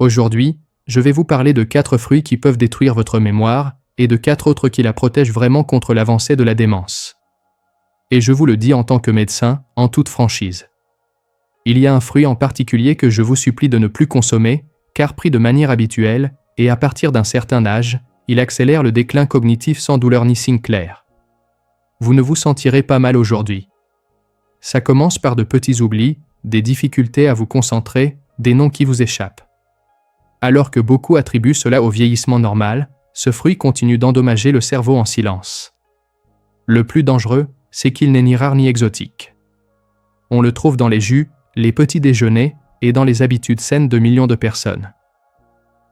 Aujourd'hui, je vais vous parler de 4 fruits qui peuvent détruire votre mémoire et de 4 autres qui la protègent vraiment contre l'avancée de la démence. Et je vous le dis en tant que médecin, en toute franchise. Il y a un fruit en particulier que je vous supplie de ne plus consommer, car pris de manière habituelle, et à partir d'un certain âge, il accélère le déclin cognitif sans douleur ni signe clair. Vous ne vous sentirez pas mal aujourd'hui. Ça commence par de petits oublis, des difficultés à vous concentrer, des noms qui vous échappent. Alors que beaucoup attribuent cela au vieillissement normal, ce fruit continue d'endommager le cerveau en silence. Le plus dangereux, c'est qu'il n'est ni rare ni exotique. On le trouve dans les jus, les petits déjeuners et dans les habitudes saines de millions de personnes.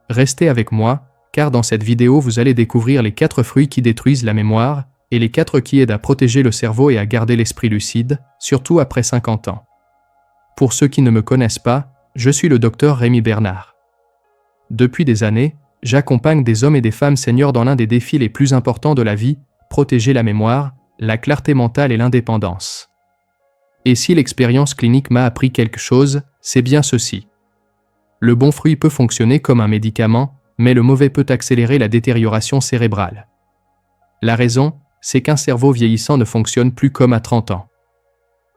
Restez avec moi, car dans cette vidéo vous allez découvrir les 4 fruits qui détruisent la mémoire et les 4 qui aident à protéger le cerveau et à garder l'esprit lucide, surtout après 50 ans. Pour ceux qui ne me connaissent pas, je suis le docteur Rémi Bernard. Depuis des années, j'accompagne des hommes et des femmes seniors dans l'un des défis les plus importants de la vie, protéger la mémoire, la clarté mentale et l'indépendance. Et si l'expérience clinique m'a appris quelque chose, c'est bien ceci. Le bon fruit peut fonctionner comme un médicament, mais le mauvais peut accélérer la détérioration cérébrale. La raison, c'est qu'un cerveau vieillissant ne fonctionne plus comme à 30 ans.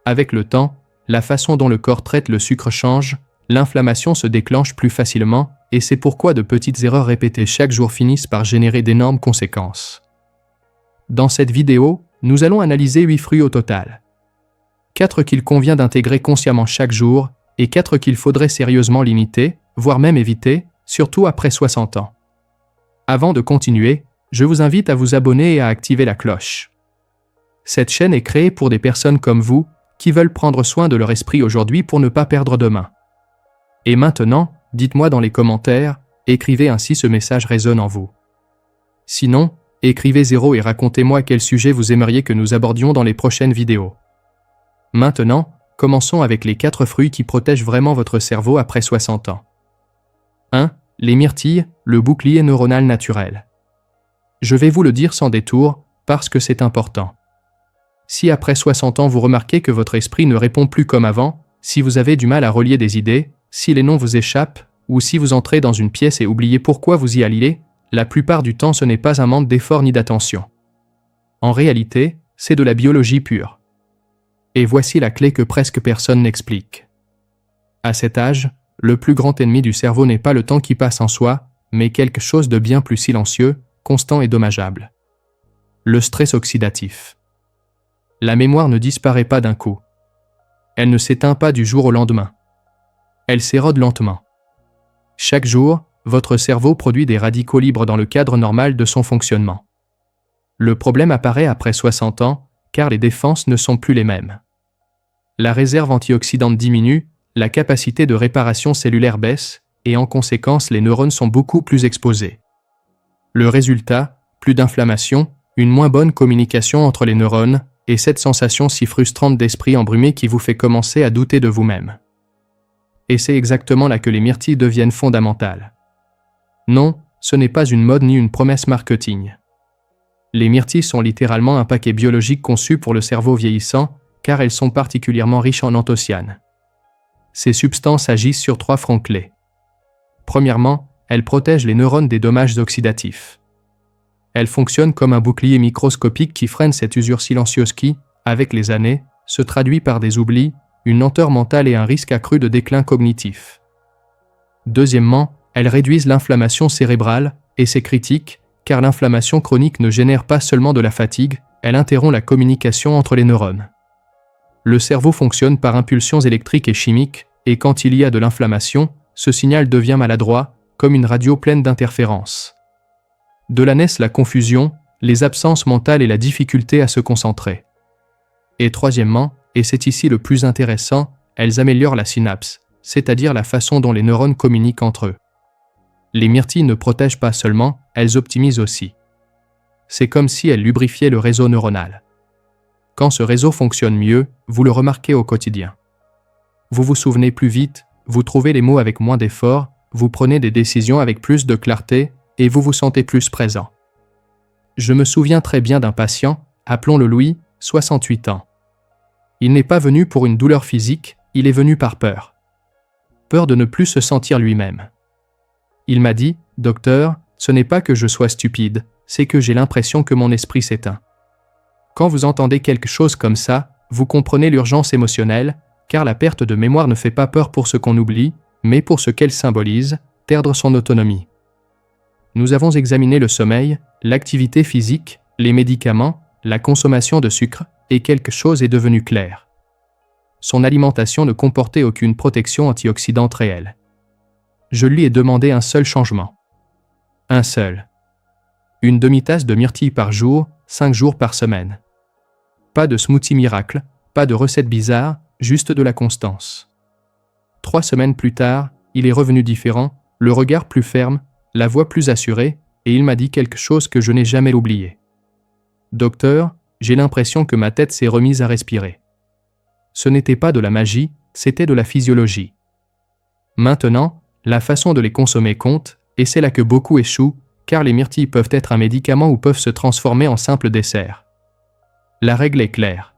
Avec le temps, la façon dont le corps traite le sucre change, l'inflammation se déclenche plus facilement, et c'est pourquoi de petites erreurs répétées chaque jour finissent par générer d'énormes conséquences. Dans cette vidéo, nous allons analyser 8 fruits au total. 4 qu'il convient d'intégrer consciemment chaque jour, et 4 qu'il faudrait sérieusement limiter, voire même éviter, surtout après 60 ans. Avant de continuer, je vous invite à vous abonner et à activer la cloche. Cette chaîne est créée pour des personnes comme vous, qui veulent prendre soin de leur esprit aujourd'hui pour ne pas perdre demain. Et maintenant, dites-moi dans les commentaires, écrivez ainsi ce message résonne en vous. Sinon, écrivez 0 et racontez-moi quel sujet vous aimeriez que nous abordions dans les prochaines vidéos. Maintenant, commençons avec les 4 fruits qui protègent vraiment votre cerveau après 60 ans. 1. Les myrtilles, le bouclier neuronal naturel. Je vais vous le dire sans détour, parce que c'est important. Si après 60 ans vous remarquez que votre esprit ne répond plus comme avant, si vous avez du mal à relier des idées, si les noms vous échappent, ou si vous entrez dans une pièce et oubliez pourquoi vous y alliez, la plupart du temps ce n'est pas un manque d'effort ni d'attention. En réalité, c'est de la biologie pure. Et voici la clé que presque personne n'explique. À cet âge, le plus grand ennemi du cerveau n'est pas le temps qui passe en soi, mais quelque chose de bien plus silencieux, constant et dommageable. Le stress oxydatif. La mémoire ne disparaît pas d'un coup. Elle ne s'éteint pas du jour au lendemain. Elle s'érode lentement. Chaque jour, votre cerveau produit des radicaux libres dans le cadre normal de son fonctionnement. Le problème apparaît après 60 ans, car les défenses ne sont plus les mêmes. La réserve antioxydante diminue, la capacité de réparation cellulaire baisse, et en conséquence les neurones sont beaucoup plus exposés. Le résultat, plus d'inflammation, une moins bonne communication entre les neurones, et cette sensation si frustrante d'esprit embrumé qui vous fait commencer à douter de vous-même. Et c'est exactement là que les myrtilles deviennent fondamentales. Non, ce n'est pas une mode ni une promesse marketing. Les myrtilles sont littéralement un paquet biologique conçu pour le cerveau vieillissant, car elles sont particulièrement riches en anthocyanes. Ces substances agissent sur 3 fronts clés. Premièrement, elles protègent les neurones des dommages oxydatifs. Elles fonctionnent comme un bouclier microscopique qui freine cette usure silencieuse qui, avec les années, se traduit par des oublis, une lenteur mentale et un risque accru de déclin cognitif. Deuxièmement, elles réduisent l'inflammation cérébrale, et c'est critique, car l'inflammation chronique ne génère pas seulement de la fatigue, elle interrompt la communication entre les neurones. Le cerveau fonctionne par impulsions électriques et chimiques, et quand il y a de l'inflammation, ce signal devient maladroit, comme une radio pleine d'interférences. De là naissent la confusion, les absences mentales et la difficulté à se concentrer. Et troisièmement, et c'est ici le plus intéressant, elles améliorent la synapse, c'est-à-dire la façon dont les neurones communiquent entre eux. Les myrtilles ne protègent pas seulement, elles optimisent aussi. C'est comme si elles lubrifiaient le réseau neuronal. Quand ce réseau fonctionne mieux, vous le remarquez au quotidien. Vous vous souvenez plus vite, vous trouvez les mots avec moins d'effort, vous prenez des décisions avec plus de clarté, et vous vous sentez plus présent. Je me souviens très bien d'un patient, appelons-le Louis, 68 ans. Il n'est pas venu pour une douleur physique, il est venu par peur. Peur de ne plus se sentir lui-même. Il m'a dit, « Docteur, ce n'est pas que je sois stupide, c'est que j'ai l'impression que mon esprit s'éteint. » Quand vous entendez quelque chose comme ça, vous comprenez l'urgence émotionnelle, car la perte de mémoire ne fait pas peur pour ce qu'on oublie, mais pour ce qu'elle symbolise, perdre son autonomie. Nous avons examiné le sommeil, l'activité physique, les médicaments, la consommation de sucre, et quelque chose est devenu clair. Son alimentation ne comportait aucune protection antioxydante réelle. Je lui ai demandé un seul changement. Un seul. Une demi-tasse de myrtille par jour, 5 jours par semaine. Pas de smoothie miracle, pas de recette bizarre, juste de la constance. 3 semaines plus tard, il est revenu différent, le regard plus ferme, la voix plus assurée, et il m'a dit quelque chose que je n'ai jamais oublié. « Docteur, j'ai l'impression que ma tête s'est remise à respirer. » Ce n'était pas de la magie, c'était de la physiologie. Maintenant, la façon de les consommer compte, et c'est là que beaucoup échouent, car les myrtilles peuvent être un médicament ou peuvent se transformer en simple dessert. La règle est claire.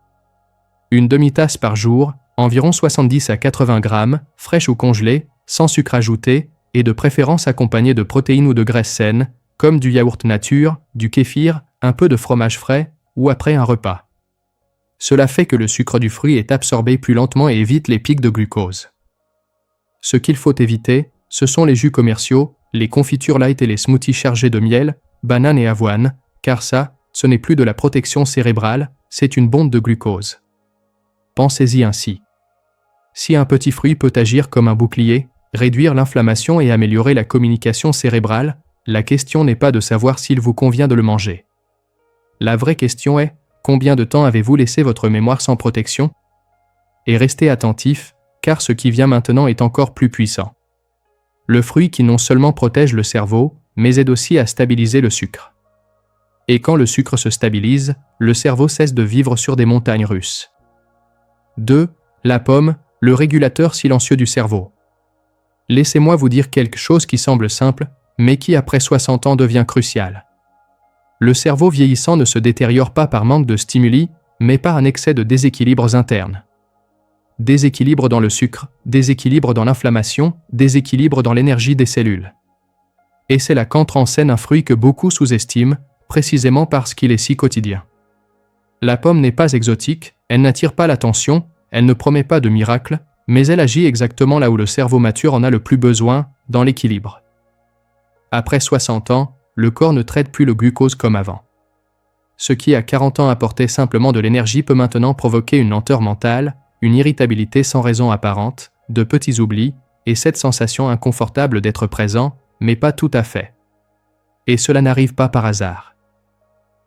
Une demi-tasse par jour, environ 70 à 80 grammes, fraîche ou congelée, sans sucre ajouté, et de préférence accompagnée de protéines ou de graisses saines, comme du yaourt nature, du kéfir, un peu de fromage frais, ou après un repas. Cela fait que le sucre du fruit est absorbé plus lentement et évite les pics de glucose. Ce qu'il faut éviter, ce sont les jus commerciaux, les confitures light et les smoothies chargés de miel, banane et avoine, car ça, ce n'est plus de la protection cérébrale, c'est une bombe de glucose. Pensez-y ainsi. Si un petit fruit peut agir comme un bouclier, réduire l'inflammation et améliorer la communication cérébrale, la question n'est pas de savoir s'il vous convient de le manger. La vraie question est, combien de temps avez-vous laissé votre mémoire sans protection? Et restez attentif, car ce qui vient maintenant est encore plus puissant. Le fruit qui non seulement protège le cerveau, mais aide aussi à stabiliser le sucre. Et quand le sucre se stabilise, le cerveau cesse de vivre sur des montagnes russes. 2. La pomme, le régulateur silencieux du cerveau. Laissez-moi vous dire quelque chose qui semble simple, mais qui après 60 ans devient crucial. Le cerveau vieillissant ne se détériore pas par manque de stimuli, mais par un excès de déséquilibres internes. Déséquilibre dans le sucre, déséquilibre dans l'inflammation, déséquilibre dans l'énergie des cellules. Et c'est là qu'entre en scène un fruit que beaucoup sous-estiment, précisément parce qu'il est si quotidien. La pomme n'est pas exotique, elle n'attire pas l'attention, elle ne promet pas de miracle, mais elle agit exactement là où le cerveau mature en a le plus besoin, dans l'équilibre. Après 60 ans, le corps ne traite plus le glucose comme avant. Ce qui à 40 ans apportait simplement de l'énergie peut maintenant provoquer une lenteur mentale, une irritabilité sans raison apparente, de petits oublis, et cette sensation inconfortable d'être présent, mais pas tout à fait. Et cela n'arrive pas par hasard.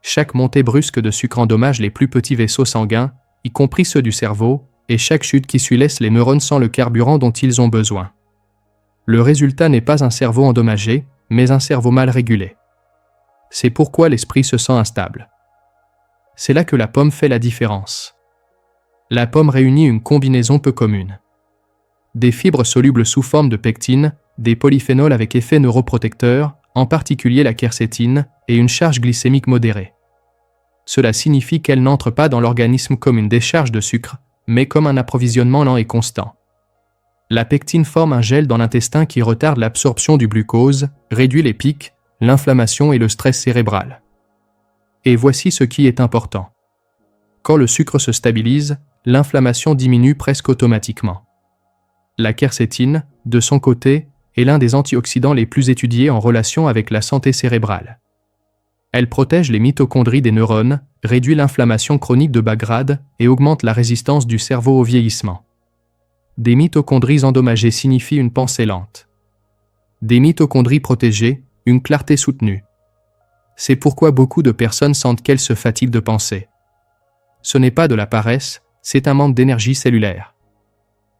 Chaque montée brusque de sucre endommage les plus petits vaisseaux sanguins, y compris ceux du cerveau, et chaque chute qui suit laisse les neurones sans le carburant dont ils ont besoin. Le résultat n'est pas un cerveau endommagé, mais un cerveau mal régulé. C'est pourquoi l'esprit se sent instable. C'est là que la pomme fait la différence. La pomme réunit une combinaison peu commune. Des fibres solubles sous forme de pectine, des polyphénols avec effet neuroprotecteur, en particulier la quercétine, et une charge glycémique modérée. Cela signifie qu'elle n'entre pas dans l'organisme comme une décharge de sucre, mais comme un approvisionnement lent et constant. La pectine forme un gel dans l'intestin qui retarde l'absorption du glucose, réduit les pics, l'inflammation et le stress cérébral. Et voici ce qui est important. Quand le sucre se stabilise, l'inflammation diminue presque automatiquement. La quercétine, de son côté, est l'un des antioxydants les plus étudiés en relation avec la santé cérébrale. Elle protège les mitochondries des neurones, réduit l'inflammation chronique de bas grade et augmente la résistance du cerveau au vieillissement. Des mitochondries endommagées signifient une pensée lente. Des mitochondries protégées, une clarté soutenue. C'est pourquoi beaucoup de personnes sentent qu'elles se fatiguent de penser. Ce n'est pas de la paresse, c'est un manque d'énergie cellulaire.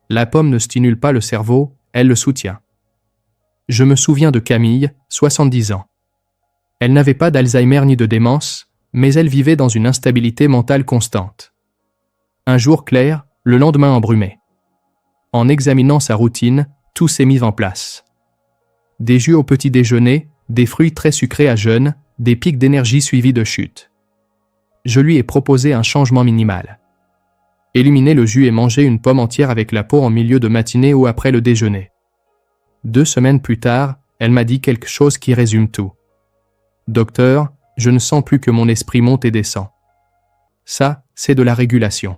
La pomme ne stimule pas le cerveau, elle le soutient. Je me souviens de Camille, 70 ans. Elle n'avait pas d'Alzheimer ni de démence, mais elle vivait dans une instabilité mentale constante. Un jour clair, le lendemain embrumé. En examinant sa routine, tout s'est mis en place. Des jus au petit déjeuner, des fruits très sucrés à jeûne, des pics d'énergie suivis de chutes. Je lui ai proposé un changement minimal. Éliminer le jus et manger une pomme entière avec la peau en milieu de matinée ou après le déjeuner. 2 semaines plus tard, Elle m'a dit quelque chose qui résume tout. Docteur, je ne sens plus que mon esprit monte et descend. Ça, c'est de la régulation.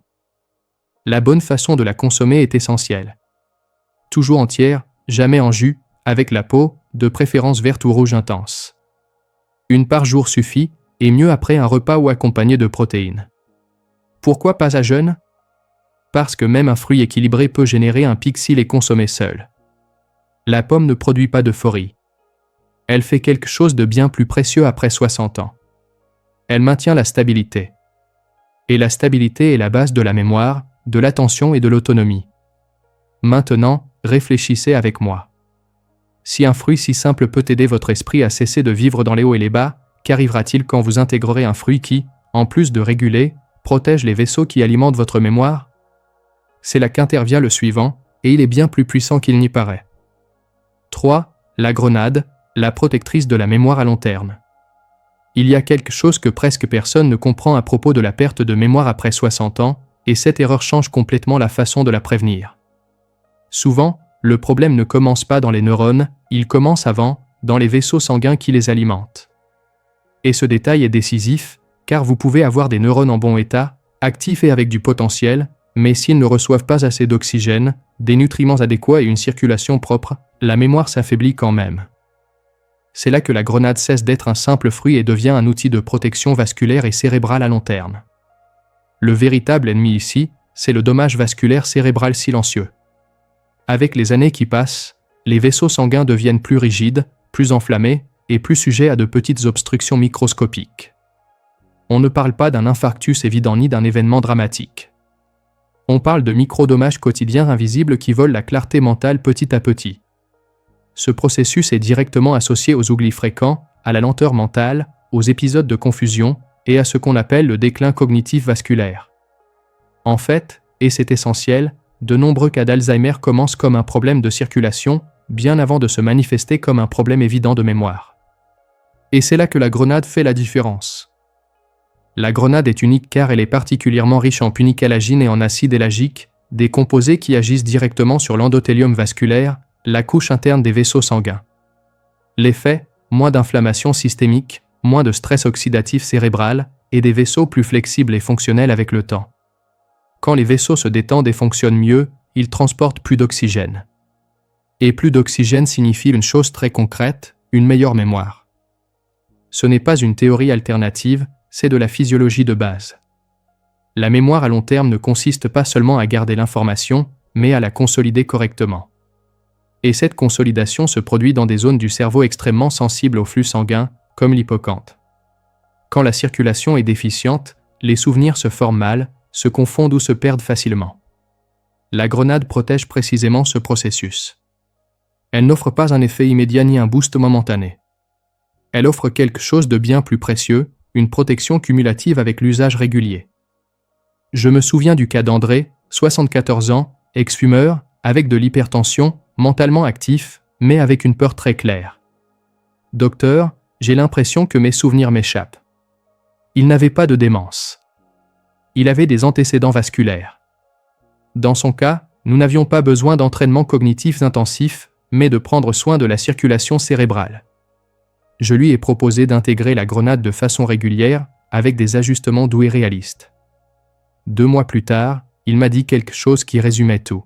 La bonne façon de la consommer est essentielle. Toujours entière, jamais en jus, avec la peau, de préférence verte ou rouge intense. Une par jour suffit, et mieux après un repas ou accompagné de protéines. Pourquoi pas à jeûne? Parce que même un fruit équilibré peut générer un pic s'il est consommé seul. La pomme ne produit pas d'euphorie. Elle fait quelque chose de bien plus précieux après 60 ans. Elle maintient la stabilité. Et la stabilité est la base de la mémoire, de l'attention et de l'autonomie. Maintenant, réfléchissez avec moi. Si un fruit si simple peut aider votre esprit à cesser de vivre dans les hauts et les bas, qu'arrivera-t-il quand vous intégrerez un fruit qui, en plus de réguler, protège les vaisseaux qui alimentent votre mémoire? C'est là qu'intervient le suivant, et il est bien plus puissant qu'il n'y paraît. 3. La grenade, la protectrice de la mémoire à long terme. Il y a quelque chose que presque personne ne comprend à propos de la perte de mémoire après 60 ans, et cette erreur change complètement la façon de la prévenir. Souvent, le problème ne commence pas dans les neurones, il commence avant, dans les vaisseaux sanguins qui les alimentent. Et ce détail est décisif, car vous pouvez avoir des neurones en bon état, actifs et avec du potentiel, mais s'ils ne reçoivent pas assez d'oxygène, des nutriments adéquats et une circulation propre, la mémoire s'affaiblit quand même. C'est là que la grenade cesse d'être un simple fruit et devient un outil de protection vasculaire et cérébrale à long terme. Le véritable ennemi ici, c'est le dommage vasculaire cérébral silencieux. Avec les années qui passent, les vaisseaux sanguins deviennent plus rigides, plus enflammés et plus sujets à de petites obstructions microscopiques. On ne parle pas d'un infarctus évident ni d'un événement dramatique. On parle de micro-dommages quotidiens invisibles qui volent la clarté mentale petit à petit. Ce processus est directement associé aux oublis fréquents, à la lenteur mentale, aux épisodes de confusion et à ce qu'on appelle le déclin cognitif vasculaire. En fait, et c'est essentiel, de nombreux cas d'Alzheimer commencent comme un problème de circulation, bien avant de se manifester comme un problème évident de mémoire. Et c'est là que la grenade fait la différence. La grenade est unique car elle est particulièrement riche en punicalagine et en acide élagique, des composés qui agissent directement sur l'endothélium vasculaire, la couche interne des vaisseaux sanguins. L'effet, moins d'inflammation systémique, moins de stress oxydatif cérébral, et des vaisseaux plus flexibles et fonctionnels avec le temps. Quand les vaisseaux se détendent et fonctionnent mieux, ils transportent plus d'oxygène. Et plus d'oxygène signifie une chose très concrète, une meilleure mémoire. Ce n'est pas une théorie alternative, c'est de la physiologie de base. La mémoire à long terme ne consiste pas seulement à garder l'information, mais à la consolider correctement. Et cette consolidation se produit dans des zones du cerveau extrêmement sensibles au flux sanguin, comme l'hippocampe. Quand la circulation est déficiente, les souvenirs se forment mal, se confondent ou se perdent facilement. La grenade protège précisément ce processus. Elle n'offre pas un effet immédiat ni un boost momentané. Elle offre quelque chose de bien plus précieux, une protection cumulative avec l'usage régulier. Je me souviens du cas d'André, 74 ans, ex-fumeur, avec de l'hypertension, mentalement actif, mais avec une peur très claire. « Docteur, j'ai l'impression que mes souvenirs m'échappent. » Il n'avait pas de démence. Il avait des antécédents vasculaires. Dans son cas, nous n'avions pas besoin d'entraînement cognitif intensif, mais de prendre soin de la circulation cérébrale. Je lui ai proposé d'intégrer la grenade de façon régulière, avec des ajustements doux et réalistes. 2 mois plus tard, il m'a dit quelque chose qui résumait tout.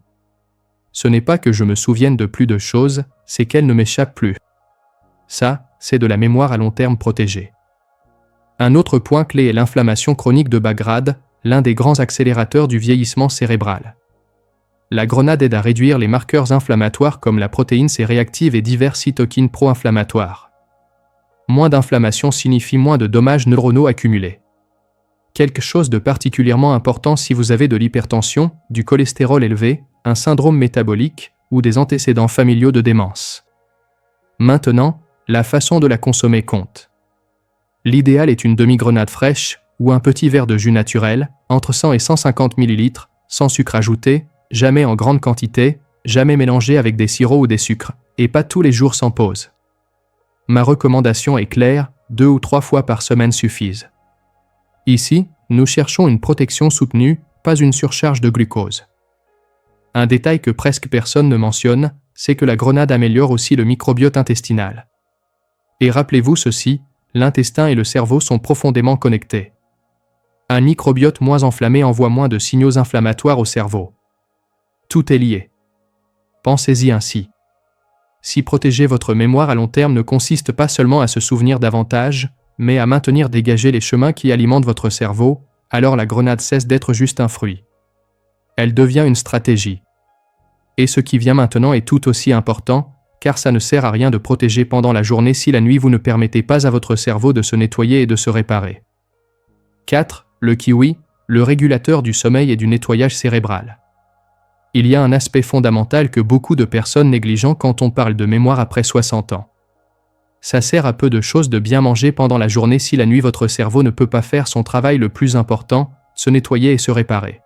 Ce n'est pas que je me souvienne de plus de choses, c'est qu'elles ne m'échappent plus. Ça, c'est de la mémoire à long terme protégée. Un autre point clé est l'inflammation chronique de bas grade, l'un des grands accélérateurs du vieillissement cérébral. La grenade aide à réduire les marqueurs inflammatoires comme la protéine C réactive et divers cytokines pro-inflammatoires. Moins d'inflammation signifie moins de dommages neuronaux accumulés. Quelque chose de particulièrement important si vous avez de l'hypertension, du cholestérol élevé, un syndrome métabolique ou des antécédents familiaux de démence. Maintenant, la façon de la consommer compte. L'idéal est une demi-grenade fraîche ou un petit verre de jus naturel, entre 100 et 150 ml, sans sucre ajouté, jamais en grande quantité, jamais mélangé avec des sirops ou des sucres, et pas tous les jours sans pause. Ma recommandation est claire, 2 ou 3 fois par semaine suffisent. Ici, nous cherchons une protection soutenue, pas une surcharge de glucose. Un détail que presque personne ne mentionne, c'est que la grenade améliore aussi le microbiote intestinal. Et rappelez-vous ceci, l'intestin et le cerveau sont profondément connectés. Un microbiote moins enflammé envoie moins de signaux inflammatoires au cerveau. Tout est lié. Pensez-y ainsi. Si protéger votre mémoire à long terme ne consiste pas seulement à se souvenir davantage, mais à maintenir dégagés les chemins qui alimentent votre cerveau, alors la grenade cesse d'être juste un fruit. Elle devient une stratégie. Et ce qui vient maintenant est tout aussi important, car ça ne sert à rien de protéger pendant la journée si la nuit vous ne permettez pas à votre cerveau de se nettoyer et de se réparer. 4. Le kiwi, le régulateur du sommeil et du nettoyage cérébral. Il y a un aspect fondamental que beaucoup de personnes négligent quand on parle de mémoire après 60 ans. Ça sert à peu de choses de bien manger pendant la journée si la nuit votre cerveau ne peut pas faire son travail le plus important, se nettoyer et se réparer.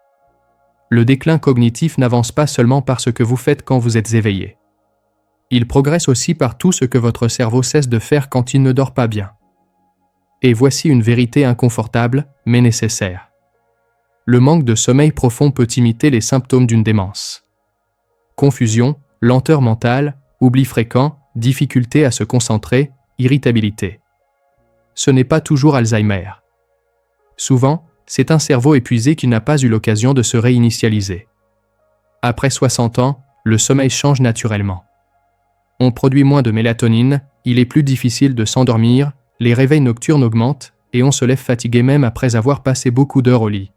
Le déclin cognitif n'avance pas seulement par ce que vous faites quand vous êtes éveillé. Il progresse aussi par tout ce que votre cerveau cesse de faire quand il ne dort pas bien. Et voici une vérité inconfortable, mais nécessaire. Le manque de sommeil profond peut imiter les symptômes d'une démence. Confusion, lenteur mentale, oubli fréquent, difficulté à se concentrer, irritabilité. Ce n'est pas toujours Alzheimer. Souvent, c'est un cerveau épuisé qui n'a pas eu l'occasion de se réinitialiser. Après 60 ans, le sommeil change naturellement. On produit moins de mélatonine, il est plus difficile de s'endormir, les réveils nocturnes augmentent et on se lève fatigué même après avoir passé beaucoup d'heures au lit.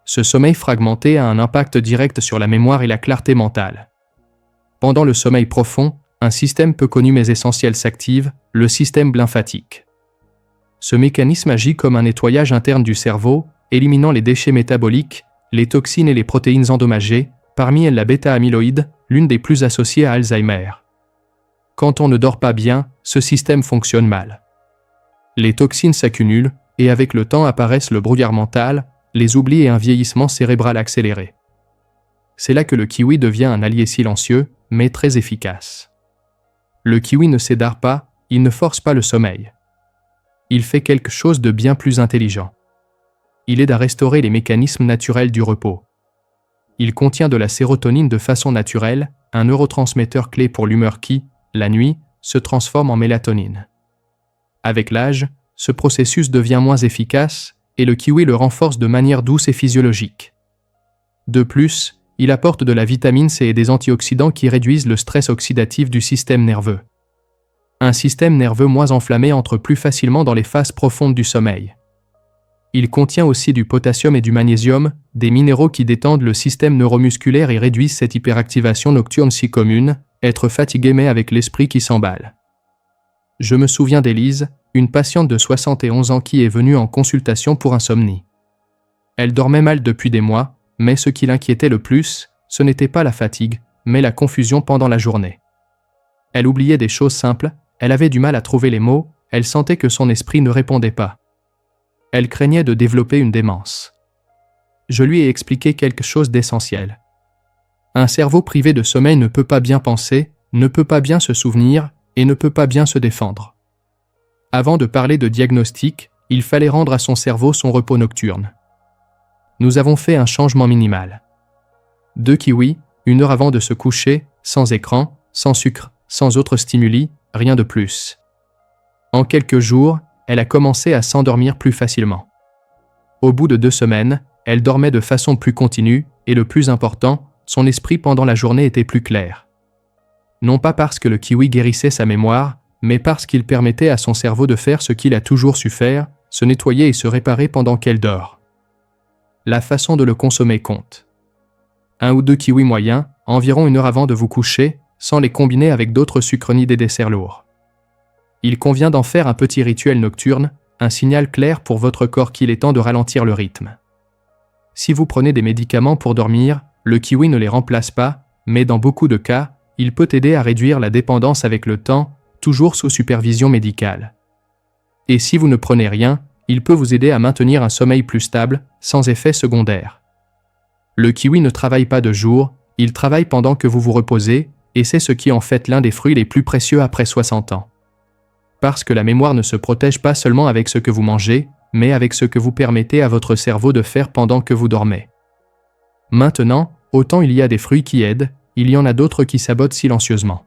Ce sommeil fragmenté a un impact direct sur la mémoire et la clarté mentale. Pendant le sommeil profond, un système peu connu mais essentiel s'active, le système lymphatique. Ce mécanisme agit comme un nettoyage interne du cerveau, éliminant les déchets métaboliques, les toxines et les protéines endommagées, parmi elles la bêta-amyloïde, l'une des plus associées à Alzheimer. Quand on ne dort pas bien, ce système fonctionne mal. Les toxines s'accumulent, et avec le temps apparaissent le brouillard mental, les oublis et un vieillissement cérébral accéléré. C'est là que le kiwi devient un allié silencieux, mais très efficace. Le kiwi ne s'édare pas, il ne force pas le sommeil. Il fait quelque chose de bien plus intelligent. Il aide à restaurer les mécanismes naturels du repos. Il contient de la sérotonine de façon naturelle, un neurotransmetteur clé pour l'humeur qui, la nuit, se transforme en mélatonine. Avec l'âge, ce processus devient moins efficace et le kiwi le renforce de manière douce et physiologique. De plus, il apporte de la vitamine C et des antioxydants qui réduisent le stress oxydatif du système nerveux. Un système nerveux moins enflammé entre plus facilement dans les phases profondes du sommeil. Il contient aussi du potassium et du magnésium, des minéraux qui détendent le système neuromusculaire et réduisent cette hyperactivation nocturne si commune, être fatigué mais avec l'esprit qui s'emballe. Je me souviens d'Élise, une patiente de 71 ans qui est venue en consultation pour insomnie. Elle dormait mal depuis des mois, mais ce qui l'inquiétait le plus, ce n'était pas la fatigue, mais la confusion pendant la journée. Elle oubliait des choses simples, elle avait du mal à trouver les mots, elle sentait que son esprit ne répondait pas. Elle craignait de développer une démence. Je lui ai expliqué quelque chose d'essentiel. Un cerveau privé de sommeil ne peut pas bien penser, ne peut pas bien se souvenir et ne peut pas bien se défendre. Avant de parler de diagnostic, il fallait rendre à son cerveau son repos nocturne. Nous avons fait un changement minimal. 2 kiwis, 1 heure avant de se coucher, sans écran, sans sucre, sans autres stimuli, rien de plus. En quelques jours, elle a commencé à s'endormir plus facilement. Au bout de 2 semaines, elle dormait de façon plus continue, et le plus important, son esprit pendant la journée était plus clair. Non pas parce que le kiwi guérissait sa mémoire, mais parce qu'il permettait à son cerveau de faire ce qu'il a toujours su faire, se nettoyer et se réparer pendant qu'elle dort. La façon de le consommer compte. 1 ou 2 kiwis moyens, environ 1 heure avant de vous coucher, sans les combiner avec d'autres sucres ni des desserts lourds. Il convient d'en faire un petit rituel nocturne, un signal clair pour votre corps qu'il est temps de ralentir le rythme. Si vous prenez des médicaments pour dormir, le kiwi ne les remplace pas, mais dans beaucoup de cas, il peut aider à réduire la dépendance avec le temps, toujours sous supervision médicale. Et si vous ne prenez rien, il peut vous aider à maintenir un sommeil plus stable, sans effet secondaire. Le kiwi ne travaille pas de jour, il travaille pendant que vous vous reposez, et c'est ce qui en fait l'un des fruits les plus précieux après 60 ans. Parce que la mémoire ne se protège pas seulement avec ce que vous mangez, mais avec ce que vous permettez à votre cerveau de faire pendant que vous dormez. Maintenant, autant il y a des fruits qui aident, il y en a d'autres qui sabotent silencieusement.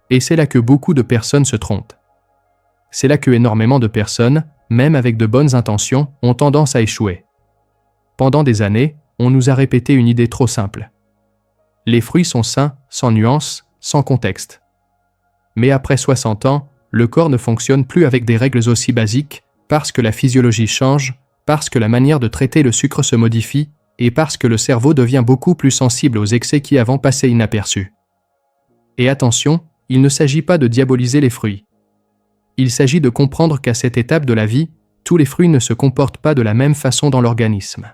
Et c'est là que beaucoup de personnes se trompent. C'est là que énormément de personnes, même avec de bonnes intentions, ont tendance à échouer. Pendant des années, on nous a répété une idée trop simple. Les fruits sont sains, sans nuance, sans contexte. Mais après 60 ans, le corps ne fonctionne plus avec des règles aussi basiques, parce que la physiologie change, parce que la manière de traiter le sucre se modifie, et parce que le cerveau devient beaucoup plus sensible aux excès qui avant passaient inaperçus. Et attention, il ne s'agit pas de diaboliser les fruits. Il s'agit de comprendre qu'à cette étape de la vie, tous les fruits ne se comportent pas de la même façon dans l'organisme.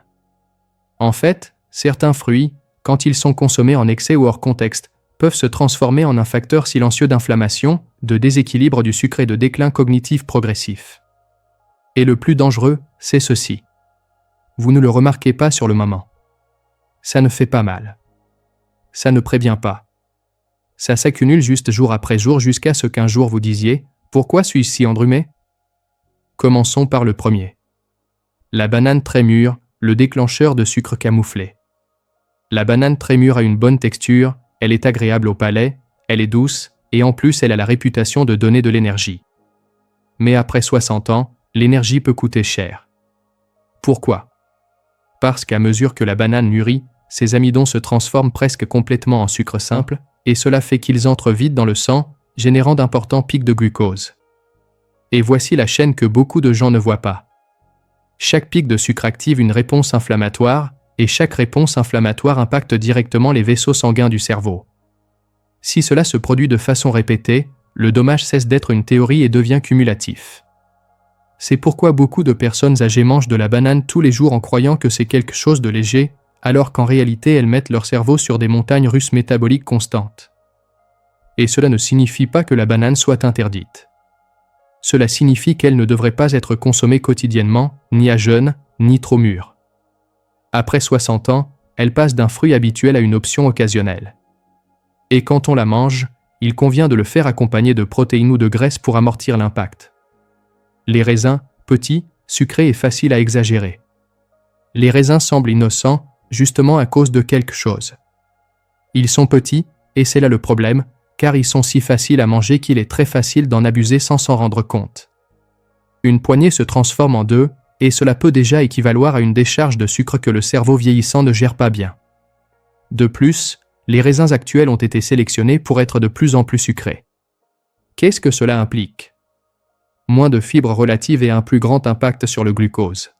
En fait, certains fruits, quand ils sont consommés en excès ou hors contexte, peuvent se transformer en un facteur silencieux d'inflammation, de déséquilibre du sucre et de déclin cognitif progressif. Et le plus dangereux, c'est ceci. Vous ne le remarquez pas sur le moment. Ça ne fait pas mal. Ça ne prévient pas. Ça s'accumule juste jour après jour jusqu'à ce qu'un jour vous disiez « Pourquoi suis-je si embrumé ?» Commençons par le premier. La banane très mûre, le déclencheur de sucre camouflé. La banane très mûre a une bonne texture, elle est agréable au palais, elle est douce, et en plus elle a la réputation de donner de l'énergie. Mais après 60 ans, l'énergie peut coûter cher. Pourquoi ? Parce qu'à mesure que la banane mûrit, ses amidons se transforment presque complètement en sucre simple, et cela fait qu'ils entrent vite dans le sang, générant d'importants pics de glucose. Et voici la chaîne que beaucoup de gens ne voient pas. Chaque pic de sucre active une réponse inflammatoire, et chaque réponse inflammatoire impacte directement les vaisseaux sanguins du cerveau. Si cela se produit de façon répétée, le dommage cesse d'être une théorie et devient cumulatif. C'est pourquoi beaucoup de personnes âgées mangent de la banane tous les jours en croyant que c'est quelque chose de léger, alors qu'en réalité elles mettent leur cerveau sur des montagnes russes métaboliques constantes. Et cela ne signifie pas que la banane soit interdite. Cela signifie qu'elle ne devrait pas être consommée quotidiennement, ni à jeûne, ni trop mûre. Après 60 ans, elle passe d'un fruit habituel à une option occasionnelle. Et quand on la mange, il convient de le faire accompagner de protéines ou de graisses pour amortir l'impact. Les raisins, petits, sucrés et faciles à exagérer. Les raisins semblent innocents, justement à cause de quelque chose. Ils sont petits, et c'est là le problème, car ils sont si faciles à manger qu'il est très facile d'en abuser sans s'en rendre compte. Une poignée se transforme en deux, et cela peut déjà équivaloir à une décharge de sucre que le cerveau vieillissant ne gère pas bien. De plus, les raisins actuels ont été sélectionnés pour être de plus en plus sucrés. Qu'est-ce que cela implique ? Moins de fibres relatives et un plus grand impact sur le glucose.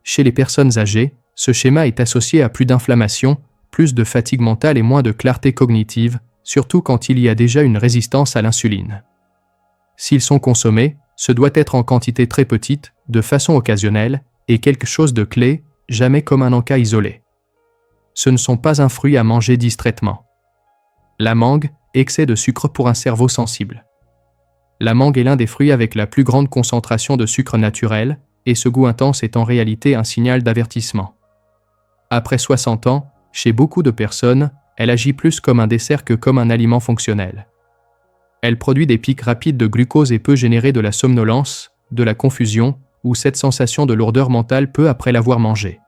Chez les personnes âgées, ce schéma est associé à plus d'inflammation, plus de fatigue mentale et moins de clarté cognitive, surtout quand il y a déjà une résistance à l'insuline. S'ils sont consommés, ce doit être en quantité très petite, de façon occasionnelle, et quelque chose de clé, jamais comme un encas isolé. Ce ne sont pas un fruit à manger distraitement. La mangue, excès de sucre pour un cerveau sensible. La mangue est l'un des fruits avec la plus grande concentration de sucre naturel, et ce goût intense est en réalité un signal d'avertissement. Après 60 ans, chez beaucoup de personnes, elle agit plus comme un dessert que comme un aliment fonctionnel. Elle produit des pics rapides de glucose et peut générer de la somnolence, de la confusion, ou cette sensation de lourdeur mentale peu après l'avoir mangée.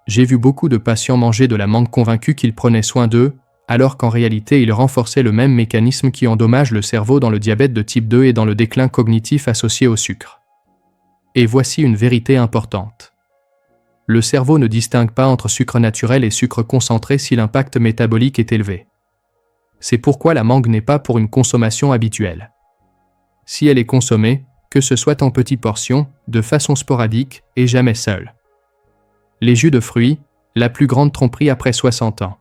J'ai vu beaucoup de patients manger de la mangue convaincus qu'ils prenaient soin d'eux, alors qu'en réalité ils renforçaient le même mécanisme qui endommage le cerveau dans le diabète de type 2 et dans le déclin cognitif associé au sucre. Et voici une vérité importante. Le cerveau ne distingue pas entre sucre naturel et sucre concentré si l'impact métabolique est élevé. C'est pourquoi la mangue n'est pas pour une consommation habituelle. Si elle est consommée, que ce soit en petites portions, de façon sporadique et jamais seule. Les jus de fruits, la plus grande tromperie après 60 ans.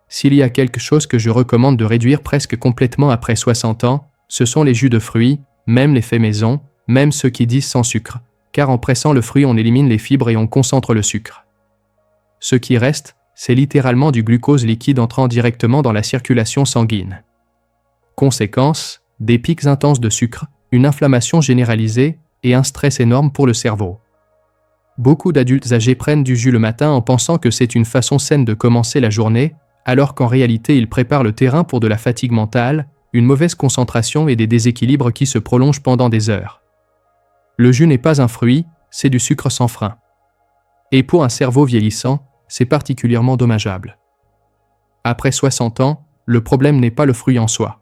S'il y a quelque chose que je recommande de réduire presque complètement après 60 ans, ce sont les jus de fruits, même les faits maison, même ceux qui disent sans sucre, car en pressant le fruit on élimine les fibres et on concentre le sucre. Ce qui reste, c'est littéralement du glucose liquide entrant directement dans la circulation sanguine. Conséquence, des pics intenses de sucre, une inflammation généralisée et un stress énorme pour le cerveau. Beaucoup d'adultes âgés prennent du jus le matin en pensant que c'est une façon saine de commencer la journée, alors qu'en réalité ils préparent le terrain pour de la fatigue mentale, une mauvaise concentration et des déséquilibres qui se prolongent pendant des heures. Le jus n'est pas un fruit, c'est du sucre sans frein. Et pour un cerveau vieillissant, c'est particulièrement dommageable. Après 60 ans, le problème n'est pas le fruit en soi.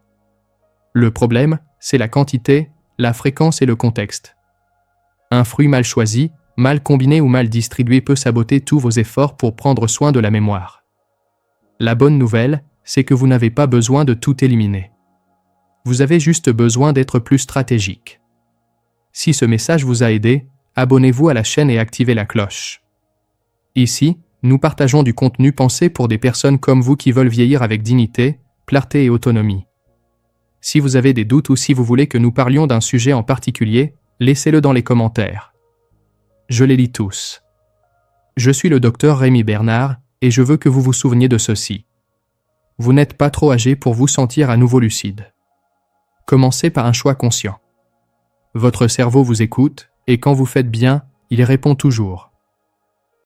Le problème, c'est la quantité, la fréquence et le contexte. Un fruit mal choisi, mal combiné ou mal distribué peut saboter tous vos efforts pour prendre soin de la mémoire. La bonne nouvelle, c'est que vous n'avez pas besoin de tout éliminer. Vous avez juste besoin d'être plus stratégique. Si ce message vous a aidé, abonnez-vous à la chaîne et activez la cloche. Ici, nous partageons du contenu pensé pour des personnes comme vous qui veulent vieillir avec dignité, clarté et autonomie. Si vous avez des doutes ou si vous voulez que nous parlions d'un sujet en particulier, laissez-le dans les commentaires. Je les lis tous. Je suis le docteur Rémi Bernard, et je veux que vous vous souveniez de ceci. Vous n'êtes pas trop âgé pour vous sentir à nouveau lucide. Commencez par un choix conscient. Votre cerveau vous écoute, et quand vous faites bien, il répond toujours.